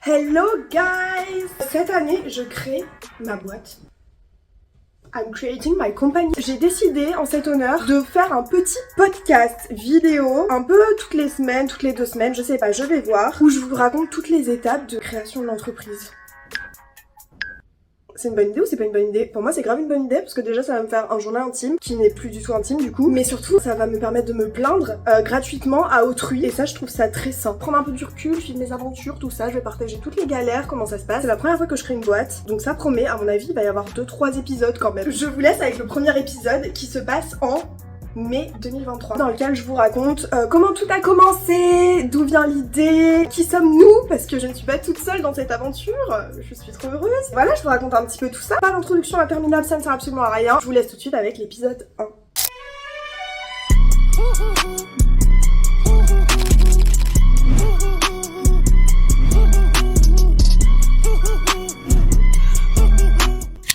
Hello guys! Cette année, je crée ma boîte. I'm creating my company. J'ai décidé en cet honneur de faire un petit podcast vidéo, un peu toutes les semaines, toutes les 2 semaines, je sais pas, je vais voir, où je vous raconte toutes les étapes de création de l'entreprise. C'est une bonne idée ou c'est pas une bonne idée? Pour moi c'est grave une bonne idée parce que déjà ça va me faire un journal intime qui n'est plus du tout intime du coup, mais surtout ça va me permettre de me plaindre gratuitement à autrui et ça je trouve ça très sain. Prendre un peu du recul, filmer mes aventures, tout ça, je vais partager toutes les galères, comment ça se passe. C'est la première fois que je crée une boîte donc ça promet, à mon avis il va y avoir 2-3 épisodes quand même. Je vous laisse avec le premier épisode qui se passe en mai 2023, dans lequel je vous raconte comment tout a commencé, d'où vient l'idée, qui sommes-nous, parce que je ne suis pas toute seule dans cette aventure, je suis trop heureuse. Voilà, je vous raconte un petit peu tout ça. Pas d'introduction interminable, ça ne sert absolument à rien. Je vous laisse tout de suite avec l'épisode 1.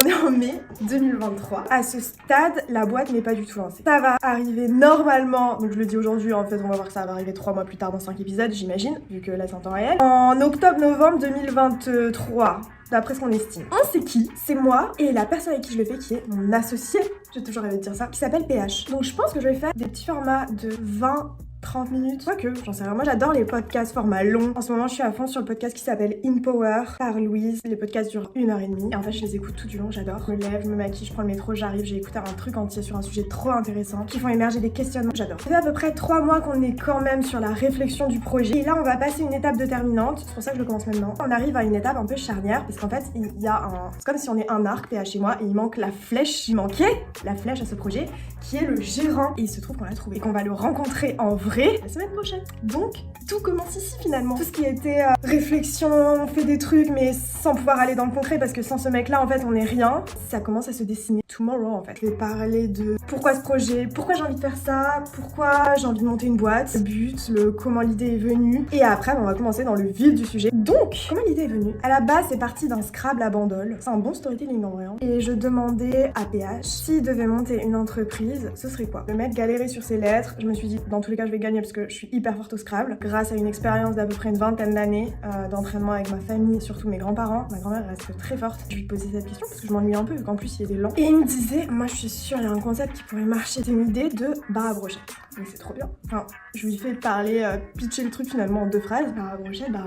On est en mai 2023. À ce stade, la boîte n'est pas du tout lancée. Ça va arriver normalement, donc je le dis aujourd'hui, en fait on va voir que ça va arriver 3 mois plus tard dans 5 épisodes, j'imagine, vu que là c'est en temps réel. En octobre-novembre 2023. D'après ce qu'on estime. On sait qui? C'est moi et la personne avec qui je le fais qui est mon associé, j'ai toujours rêvé de dire ça, qui s'appelle PH. Donc je pense que je vais faire des petits formats de 20-30 minutes. Quoique, j'en sais rien. Moi j'adore les podcasts formats longs. En ce moment je suis à fond sur le podcast qui s'appelle In Power par Louise. Les podcasts durent 1h30 et en fait je les écoute tout du long, j'adore. Je me lève, je me maquille, je prends le métro, j'arrive, j'ai écouté un truc entier sur un sujet trop intéressant qui font émerger des questionnements, j'adore. Ça fait à peu près 3 mois qu'on est quand même sur la réflexion du projet et là on va passer une étape déterminante. C'est pour ça que je le commence maintenant. On arrive à une étape un peu charnière parce qu'en fait il y a un... C'est comme si on est un arc PH chez moi et il manque la flèche. Il manquait la flèche à ce projet qui est le gérant et il se trouve qu'on l'a trouvé et qu'on va le rencontrer en vrai la semaine prochaine. Donc tout commence ici finalement. Tout ce qui était réflexion, on fait des trucs mais sans pouvoir aller dans le concret parce que sans ce mec là en fait on est rien. Ça commence à se dessiner tomorrow en fait. Je vais parler de pourquoi ce projet, pourquoi j'ai envie de faire ça, pourquoi j'ai envie de monter une boîte, le but, le comment l'idée est venue et après on va commencer dans le vif du sujet. Donc comment l'idée est venue? À la base c'est parti d'un Scrabble à Bandol. C'est un bon storytelling en vrai hein. Et je demandais à PH s'il devait monter une entreprise, ce serait quoi? Le mec galérer sur ses lettres. Je me suis dit dans tous les cas je vais gagner parce que je suis hyper forte au Scrabble grâce à une expérience d'à peu près une 20aine d'années d'entraînement avec ma famille et surtout mes grands-parents. Ma grand-mère reste très forte. Je lui posais cette question parce que je m'ennuie un peu vu qu'en plus il y a des langues. Et il me disait moi je suis sûre il y a un concept qui pourrait marcher. C'est une idée de bar à brochette. Donc c'est trop bien. Enfin je lui fais parler, pitcher le truc finalement en 2 phrases. Bar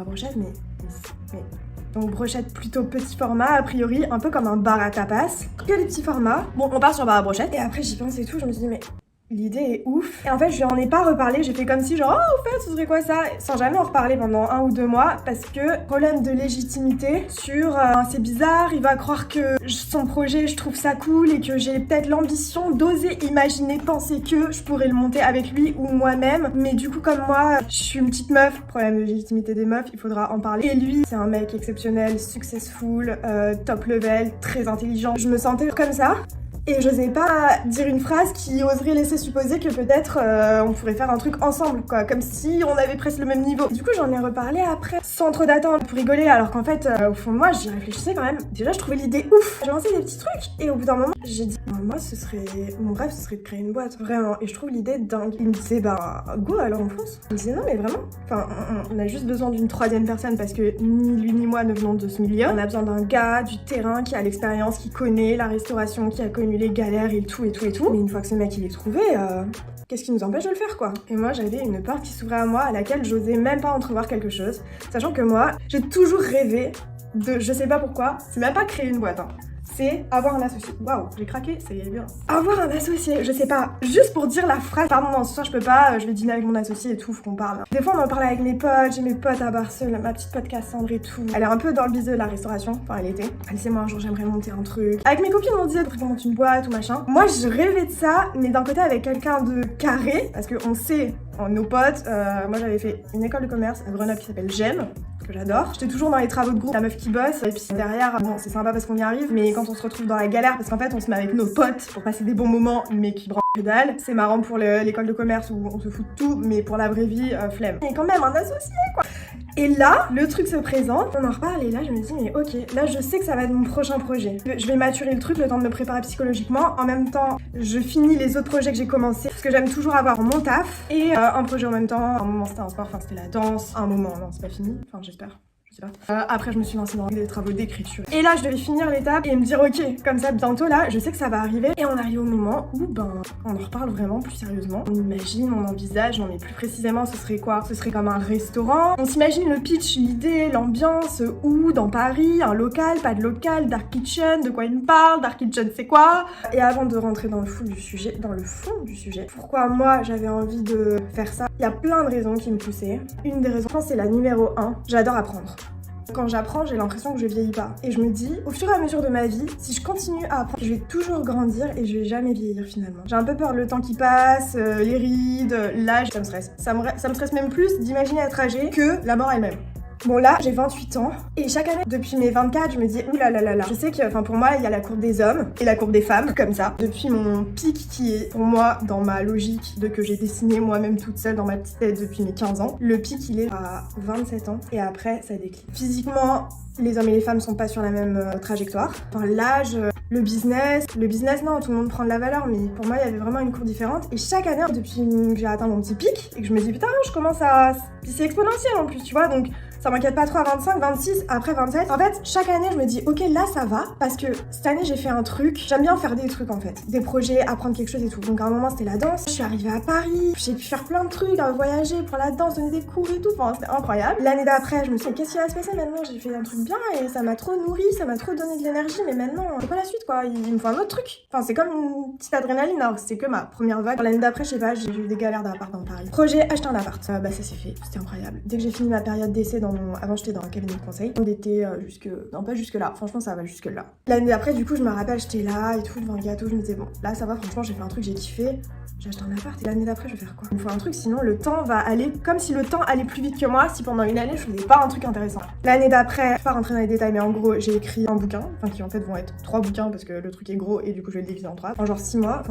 à brochette mais... Donc brochette plutôt petit format, a priori un peu comme un bar à tapas. Que les petits formats. Bon on part sur bar à brochette et après j'y pense et tout, je me suis dit mais l'idée est ouf. Et en fait je lui en ai pas reparlé, j'ai fait comme si genre oh au fait ce serait quoi ça, sans jamais en reparler pendant 1 ou 2 mois parce que problème de légitimité sur c'est bizarre, il va croire que son projet je trouve ça cool et que j'ai peut-être l'ambition d'oser imaginer, penser que je pourrais le monter avec lui ou moi-même, mais du coup comme moi je suis une petite meuf, problème de légitimité des meufs, il faudra en parler. Et lui c'est un mec exceptionnel, successful, top level, très intelligent, je me sentais comme ça. Et j'osais pas dire une phrase qui oserait laisser supposer que peut-être on pourrait faire un truc ensemble, quoi, comme si on avait presque le même niveau. Du coup, j'en ai reparlé après, sans trop d'attente, pour rigoler, alors qu'en fait, au fond de moi, j'y réfléchissais quand même. Déjà, je trouvais l'idée ouf. J'ai lancé des petits trucs, et au bout d'un moment, j'ai dit, moi, mon rêve, ce serait de créer une boîte, vraiment. Et je trouve l'idée dingue. Il me disait, bah, go, alors on fonce. Il me disait, non, mais vraiment. Enfin, on a juste besoin d'une 3e personne, parce que ni lui ni moi ne venons de ce milieu. On a besoin d'un gars, du terrain, qui a l'expérience, qui connaît la restauration, qui a connu les galères et tout. Mais une fois que ce mec il est trouvé, qu'est-ce qui nous empêche de le faire quoi? Et moi j'avais une porte qui s'ouvrait à moi à laquelle j'osais même pas entrevoir quelque chose, sachant que moi j'ai toujours rêvé de, je sais pas pourquoi, c'est même pas créer une boîte hein. C'est avoir un associé. Waouh, j'ai craqué, c'est bien. Avoir un associé, je sais pas, juste pour dire la phrase, pardon, non, ce soir je peux pas, je vais dîner avec mon associé et tout, faut qu'on parle. Des fois on en parle avec mes potes, j'ai mes potes à Barcelone, ma petite pote Cassandre et tout. Elle est un peu dans le business de la restauration, enfin elle était. Elle disait moi un jour j'aimerais monter un truc. Avec mes copines on disait qu'on monte une boîte ou machin. Moi je rêvais de ça, mais d'un côté avec quelqu'un de carré, parce qu'on sait, nos potes, moi j'avais fait une école de commerce à Grenoble qui s'appelle GEM, que j'adore. J'étais toujours dans les travaux de groupe, la meuf qui bosse, et puis derrière, bon c'est sympa parce qu'on y arrive, mais quand on se retrouve dans la galère, parce qu'en fait on se met avec nos potes pour passer des bons moments, mais qui branlent que dalle, c'est marrant pour l'école de commerce où on se fout de tout, mais pour la vraie vie, flemme. Mais quand même un associé quoi. Et là, le truc se présente, on en reparle et là je me dis mais ok, là je sais que ça va être mon prochain projet. Je vais maturer le truc, le temps de me préparer psychologiquement. En même temps, je finis les autres projets que j'ai commencé, parce que j'aime toujours avoir mon taf et un projet en même temps. Un moment c'était un sport, enfin c'était la danse, un moment, non c'est pas fini, enfin j'espère. je sais pas. Après je me suis lancée dans des travaux d'écriture. Et là je devais finir l'étape et me dire ok, comme ça bientôt là, je sais que ça va arriver. Et on arrive au moment où on en reparle vraiment plus sérieusement. On imagine, on envisage, non mais plus précisément ce serait quoi? Ce serait comme un restaurant. On s'imagine le pitch, l'idée, l'ambiance, où? Dans Paris, un local, pas de local, Dark Kitchen, de quoi il me parle, Dark Kitchen c'est quoi? Et avant de rentrer dans le fond du sujet, pourquoi moi j'avais envie de faire ça? Il y a plein de raisons qui me poussaient. Une des raisons, c'est la numéro 1, j'adore apprendre. Quand j'apprends, j'ai l'impression que je vieillis pas. Et je me dis, au fur et à mesure de ma vie, si je continue à apprendre, je vais toujours grandir et je vais jamais vieillir finalement. J'ai un peu peur le temps qui passe, les rides, l'âge, ça me stresse. Ça me stresse même plus d'imaginer être âgé que la mort elle-même. Bon là, j'ai 28 ans et chaque année, depuis mes 24, je me dis oulalalala. Je sais que, pour moi, il y a la courbe des hommes et la courbe des femmes, comme ça. Depuis mon pic qui est, pour moi, dans ma logique de que j'ai dessiné moi-même toute seule dans ma petite tête depuis mes 15 ans, le pic il est à 27 ans et après ça décline. Physiquement, les hommes et les femmes sont pas sur la même trajectoire. Enfin, l'âge, le business non, tout le monde prend de la valeur, mais pour moi il y avait vraiment une courbe différente. Et chaque année, depuis que j'ai atteint mon petit pic et que je me dis putain, je commence à... Puis c'est exponentiel en plus, tu vois, donc ça m'inquiète pas trop à 25, 26, après 27. En fait, chaque année, je me dis, ok, là, ça va, parce que cette année, j'ai fait un truc. J'aime bien faire des trucs, en fait. Des projets, apprendre quelque chose et tout. Donc, à un moment, c'était la danse. Je suis arrivée à Paris. J'ai pu faire plein de trucs, voyager pour la danse, donner des cours et tout. Enfin, c'était incroyable. L'année d'après, je me suis dit, qu'est-ce qui va se passer maintenant? J'ai fait un truc bien et ça m'a trop nourri, ça m'a trop donné de l'énergie. Mais maintenant, c'est quoi la suite, quoi? Il me faut un autre truc. Enfin, c'est comme une petite adrénaline. Alors, c'est que ma première vague. L'année d'après, je sais pas, j'ai eu des galères d'appart dans Paris. Projet, acheter un appart. Ça s'est fait. C'était incroyable. Dès que j'ai fini ma période d'essai avant, j'étais dans cabinet de conseil. On était non pas jusque là, franchement ça va jusque là. L'année d'après du coup je me rappelle j'étais là et tout devant le gâteau, je me disais bon là ça va, franchement j'ai fait un truc, j'ai kiffé, j'ai acheté un appart et l'année d'après je vais faire quoi? Il me faut un truc sinon le temps va aller comme si le temps allait plus vite que moi si pendant une année je faisais pas un truc intéressant. L'année d'après, je vais pas rentrer dans les détails mais en gros j'ai écrit un bouquin, qui en fait vont être 3 bouquins parce que le truc est gros et du coup je vais le diviser en 3. En genre 6 mois,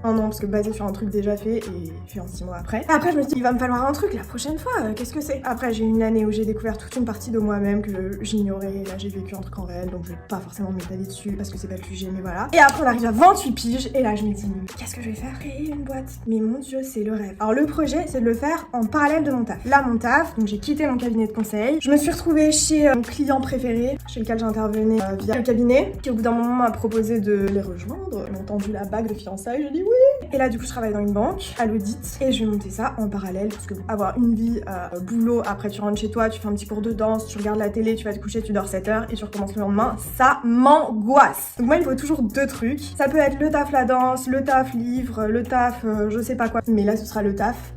un an parce que basé sur un truc déjà fait et fait en 6 mois après. Et après je me suis dit il va me falloir un truc la prochaine fois, qu'est-ce que c'est? Après j'ai eu une année où j'ai découvert toute une partie de moi-même que j'ignorais. Là, j'ai vécu un truc en réel, donc je vais pas forcément m'étaler dessus parce que c'est pas le sujet, mais voilà. Et après, on arrive à 28 piges, et là, je me dis, qu'est-ce que je vais faire? Créer une boîte. Mais mon Dieu, c'est le rêve. Alors, le projet, c'est de le faire en parallèle de mon taf. Là, mon taf, donc j'ai quitté mon cabinet de conseil. Je me suis retrouvée chez mon client préféré, chez lequel j'intervenais via le cabinet, qui au bout d'un moment m'a proposé de les rejoindre. J'ai entendu la bague de fiançailles, j'ai dit oui. Et là, du coup, je travaille dans une banque, à l'audit, et je vais monter ça en parallèle, parce que avoir une vie, boulot, après tu rentres chez toi, tu fais un petit cours de danse, tu regardes la télé, tu vas te coucher, tu dors 7 heures et tu recommences le lendemain, ça m'angoisse. Donc moi il me faut toujours 2 trucs. Ça peut être le taf la danse, le taf livre, le taf je sais pas quoi. Mais là ce sera le taf,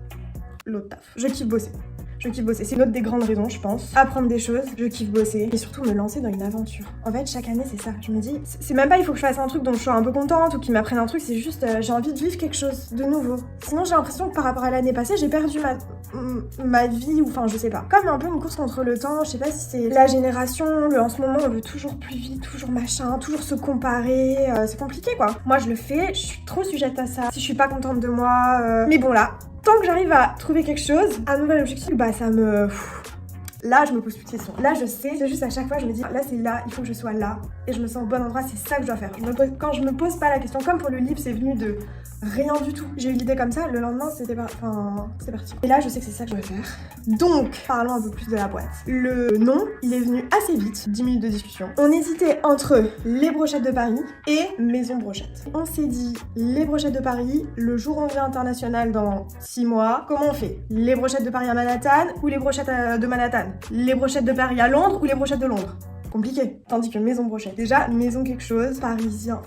l'autre taf. Je kiffe bosser. C'est une autre des grandes raisons, je pense. Apprendre des choses, je kiffe bosser. Et surtout me lancer dans une aventure. En fait, chaque année, c'est ça. Je me dis, c'est même pas il faut que je fasse un truc dont je sois un peu contente ou qui m'apprenne un truc, c'est juste j'ai envie de vivre quelque chose de nouveau. Sinon, j'ai l'impression que par rapport à l'année passée, j'ai perdu ma vie, ou je sais pas. Comme un peu une course contre le temps, je sais pas si c'est la génération, en ce moment, on veut toujours plus vite, toujours machin, toujours se comparer. C'est compliqué, quoi. Moi, je le fais, je suis trop sujette à ça. Si je suis pas contente de moi. Mais bon, là. Tant que j'arrive à trouver quelque chose, un nouvel objectif, ça me... Là, je me pose plus de questions. Là, je sais, c'est juste à chaque fois, je me dis, là, c'est là, il faut que je sois là. Et je me sens au bon endroit, c'est ça que je dois faire. Quand je me pose pas la question, comme pour le livre, c'est venu de rien du tout. J'ai eu l'idée comme ça, le lendemain, c'était parti. Et là, je sais que c'est ça que je dois faire. Donc, parlons un peu plus de la boîte. Le nom, il est venu assez vite, 10 minutes de discussion. On hésitait entre les brochettes de Paris et Maison Brochette. On s'est dit, les brochettes de Paris, le jour où on vient international dans 6 mois, comment on fait? Les brochettes de Paris à Manhattan ou les brochettes de Manhattan? Les brochettes de Paris à Londres ou les brochettes de Londres? Compliqué. Tandis que Maison Brochette, déjà maison quelque chose, parisien,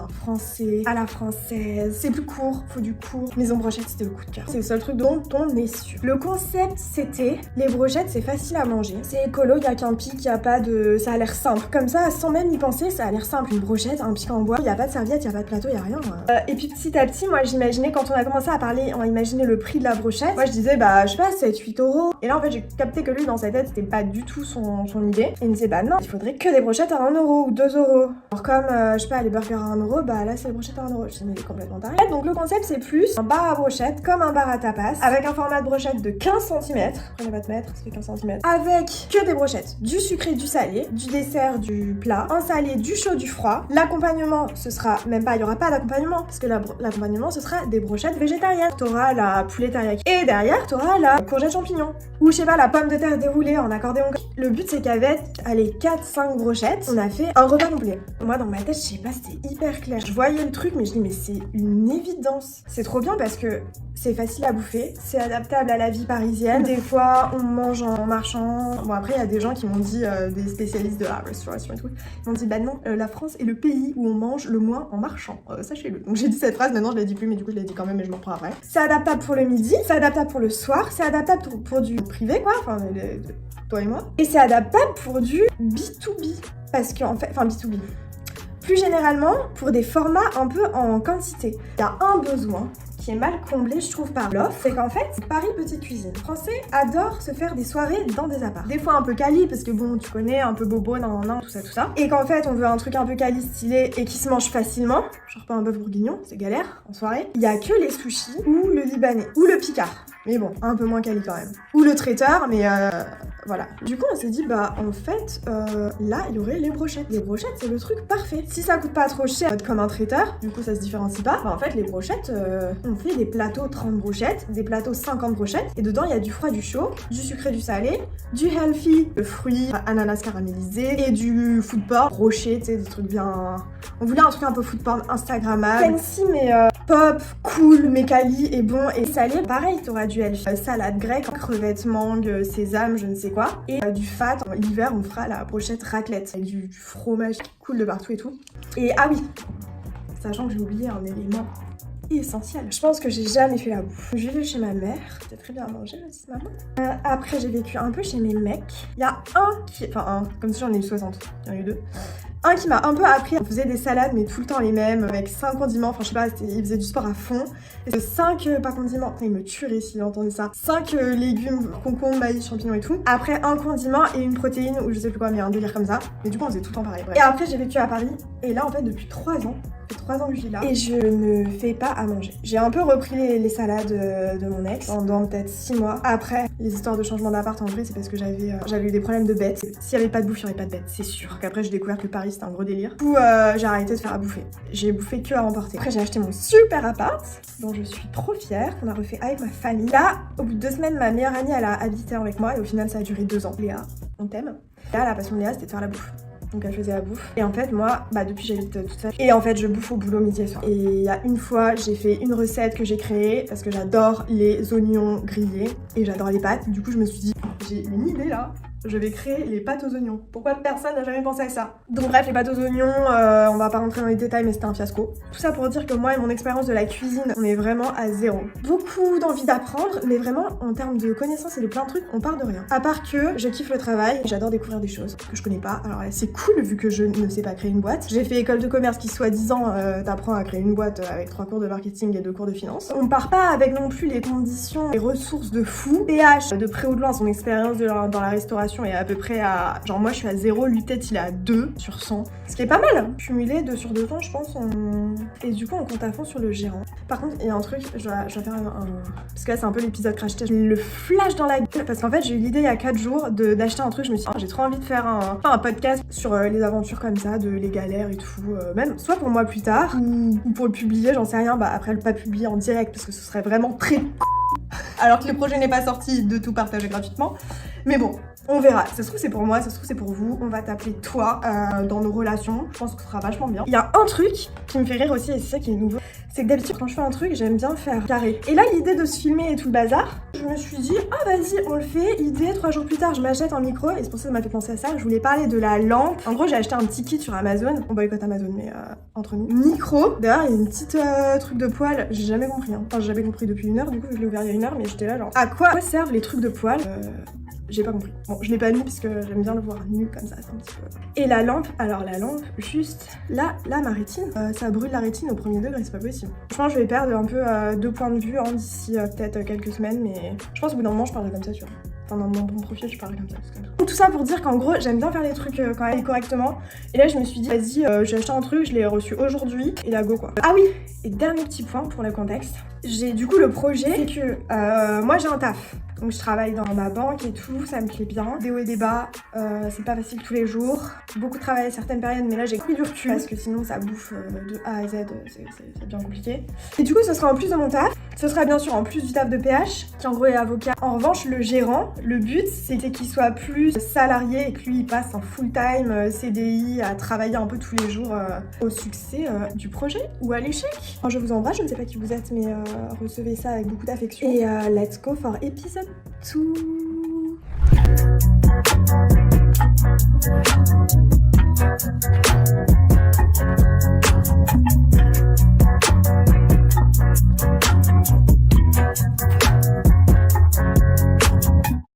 français, à la française, c'est plus court, faut du court. Maison Brochette, c'était le coup de cœur. C'est le seul truc dont on est sûr. Le concept, c'était, les brochettes, c'est facile à manger, c'est écolo, y a qu'un pic, y a pas de... Ça a l'air simple. Comme ça, sans même y penser, ça a l'air simple. Une brochette, un pic en bois, y a pas de serviette, y a pas de plateau, y a rien. Et puis petit à petit, moi j'imaginais, quand on a commencé à parler, on imaginait le prix de la brochette, moi je disais, je sais pas, 7-8 euros. Et là en fait, j'ai capté que lui, dans sa tête, c'était pas du tout son idée. Et il me disait, non, il faut faudrait que des brochettes à 1 euro ou 2 euros. Alors comme, je sais pas, les burgers à 1 euro, bah là c'est les brochettes à 1 euro. Je dis mais il est complètement taré. Donc le concept c'est plus un bar à brochettes comme un bar à tapas avec un format de brochette de 15 cm. Prenez votre mètre, ça fait 15 cm. Avec que des brochettes, du sucré, du salé, du dessert, du plat, un salé, du chaud, du froid. L'accompagnement, ce sera même pas, il y aura pas d'accompagnement parce que l'accompagnement ce sera des brochettes végétariennes. T'auras la poulet teriyaki et derrière t'auras la courgette champignon ou je sais pas la pomme de terre déroulée en accordéon. Le but c'est qu'avec allez 4-5 brochettes, on a fait un repas complet. Moi dans ma tête, je sais pas, c'était hyper clair. Je voyais le truc mais je dis mais c'est une évidence. C'est trop bien parce que c'est facile à bouffer, c'est adaptable à la vie parisienne. Des fois on mange en marchant. Bon après il y a des gens qui m'ont dit, des spécialistes de la restauration et tout, ils m'ont dit bah non, la France est le pays où on mange le moins en marchant, sachez-le. Donc j'ai dit cette phrase, maintenant je la dis plus mais du coup je la dis quand même et je m'en reprends après. C'est adaptable pour le midi, c'est adaptable pour le soir, c'est adaptable pour du privé quoi, enfin toi et moi. Et c'est adaptable pour du B2B. Parce qu'en fait, enfin B2B. Plus généralement, pour des formats un peu en quantité. Il y a un besoin qui est mal comblé, je trouve, par l'offre, c'est qu'en fait, Paris Petite Cuisine. Les Français adorent se faire des soirées dans des apparts. Des fois un peu quali, parce que bon, tu connais, un peu bobo, nan, tout ça. Et qu'en fait, on veut un truc un peu quali, stylé, et qui se mange facilement, genre pas un bœuf bourguignon, c'est galère, en soirée. Il y a que les sushis, ou le libanais, ou le picard. Mais bon, un peu moins quali quand même. Ou le traiteur, mais voilà. Du coup, on s'est dit, bah en fait, là, il y aurait les brochettes. Les brochettes, c'est le truc parfait. Si ça coûte pas trop cher, comme un traiteur, du coup, ça se différencie pas. Bah, en fait, les brochettes, on fait des plateaux 30 brochettes, des plateaux 50 brochettes, et dedans, il y a du froid, du chaud, du sucré, du salé, du healthy, le fruit, ananas caramélisé, et du food porn, broché, tu sais, des trucs bien... On voulait un truc un peu food porn instagrammable. Fancy, mais pop, cool, mais quali, et bon, et salé. Pareil, t'auras du healthy, salade grecque, crevettes, mangue, sésame, je ne sais quoi. Et du fat, l'hiver on fera la brochette raclette avec du fromage qui coule de partout et tout. Et ah oui, sachant que j'ai oublié un élément essentiel. Je pense que j'ai jamais fait la bouffe. Je vivais chez ma mère, c'était très bien à manger aussi maman. Après j'ai vécu un peu chez mes mecs. Il y a un qui... Enfin un, comme si j'en ai eu 60, il y en a eu 2. Un qui m'a un peu appris, on faisait des salades mais tout le temps les mêmes, avec 5 condiments, enfin je sais pas, il faisait du sport à fond. Et 5, pas condiments, il me tuerait s'il entendait ça. 5 légumes, concombres, maïs, champignons et tout. Après un condiment et une protéine, ou je sais plus quoi, mais un délire comme ça. Mais du coup on faisait tout le temps pareil. Bref. Et après j'ai vécu à Paris, et là en fait depuis 3 ans, ça fait 3 ans que je vis là, et je ne fais pas à manger. J'ai un peu repris les salades de mon ex pendant peut-être 6 mois. Après, les histoires de changement d'appart en vrai c'est parce que j'avais eu des problèmes de bêtes. S'il y avait pas de bouffe, il y aurait pas de bêtes, c'est sûr. Qu'après j'ai découvert que Paris c'était un gros délire. Du coup j'ai arrêté de faire à bouffer. J'ai bouffé que à emporter. Après j'ai acheté mon super appart, dont je suis trop fière, qu'on a refait avec ma famille. Là, au bout de 2 semaines, ma meilleure amie elle a habité avec moi et au final ça a duré 2 ans. Léa, on t'aime. Là la passion de Léa c'était de faire la bouffe. Donc elle faisait la bouffe. Et en fait moi, bah depuis j'habite toute seule. Et en fait je bouffe au boulot midi et soir. Et il y a une fois j'ai fait une recette que j'ai créée parce que j'adore les oignons grillés et j'adore les pâtes. Du coup je me suis dit, j'ai une idée là. Je vais créer les pâtes aux oignons. Pourquoi personne n'a jamais pensé à ça? Donc bref, les pâtes aux oignons, on va pas rentrer dans les détails mais c'était un fiasco. Tout ça pour dire que moi et mon expérience de la cuisine, on est vraiment à zéro. Beaucoup d'envie d'apprendre, mais vraiment en termes de connaissances et de plein de trucs, on part de rien. À part que je kiffe le travail, j'adore découvrir des choses que je connais pas. Alors là c'est cool vu que je ne sais pas créer une boîte. J'ai fait école de commerce qui soi-disant t'apprends à créer une boîte avec 3 cours de marketing et 2 cours de finance. On part pas avec non plus les conditions, les ressources de fou. PH, de près ou de loin, son expérience dans la restauration est à peu près à... Genre moi je suis à 0, lui peut-être il est à 2 sur 100. Ce qui est pas mal. Cumulé 2 sur 2 ans je pense. Et du coup on compte à fond sur le gérant. Par contre il y a un truc, je dois faire un... Parce que là c'est un peu l'épisode crash test. Le flash dans la gueule. Parce qu'en fait j'ai eu l'idée il y a 4 jours d'acheter un truc. Je me suis dit j'ai trop envie de faire un podcast sur les aventures comme ça, de les galères et tout. Même soit pour moi plus tard ou pour le publier, j'en sais rien. Bah après le pas publier en direct parce que ce serait vraiment très... Alors que le projet n'est pas sorti, de tout partager gratuitement. Mais bon, on verra. Ça se trouve c'est pour moi, ça se trouve c'est pour vous. On va t'appeler toi dans nos relations. Je pense que ce sera vachement bien. Il y a un truc qui me fait rire aussi et c'est ça qui est nouveau. C'est que d'habitude quand je fais un truc, j'aime bien faire carré. Et là l'idée de se filmer et tout le bazar, je me suis dit ah vas-y on le fait. Idée, 3 jours plus tard je m'achète un micro et c'est pour ça que ça m'a fait penser à ça. Je voulais parler de la lampe. En gros j'ai acheté un petit kit sur Amazon. On boycotte Amazon mais entre nous. Micro. D'ailleurs il y a une petite truc de poêle. J'ai jamais compris. Hein. Enfin j'ai jamais compris depuis 1 heure. Du coup je l'ai ouvert il y a 1 heure mais j'étais là genre à quoi servent les trucs de poêle? J'ai pas compris. Bon, je l'ai pas mis parce que j'aime bien le voir nu comme ça, c'est un petit peu... Et la lampe, alors la lampe, juste là ma rétine, ça brûle la rétine au 1er degré, c'est pas possible. Je pense que je vais perdre un peu 2 points de vue d'ici peut-être quelques semaines, mais je pense au bout d'un moment je parlerai comme ça, tu vois. Enfin, dans mon profil, je parle comme ça. Tout ça pour dire qu'en gros, j'aime bien faire les trucs quand même correctement. Et là, je me suis dit, vas-y, j'ai acheté un truc, je l'ai reçu aujourd'hui, et là, go quoi. Ah oui, et dernier petit point pour le contexte. J'ai du coup le projet, c'est que moi j'ai un taf. Donc je travaille dans ma banque et tout, ça me plaît bien. Des hauts et des bas, c'est pas facile tous les jours. Beaucoup de travail à certaines périodes, mais là j'ai pris du recul parce que sinon ça bouffe de A à Z, c'est bien compliqué. Et du coup ce sera en plus de mon taf, ce sera bien sûr en plus du taf de PH, qui en gros est avocat. En revanche le gérant, le but c'est qu'il soit plus salarié et que lui il passe en full time CDI à travailler un peu tous les jours au succès du projet ou à l'échec. Alors, je vous embrasse, je ne sais pas qui vous êtes, mais recevez ça avec beaucoup d'affection. Et let's go for épisode 2.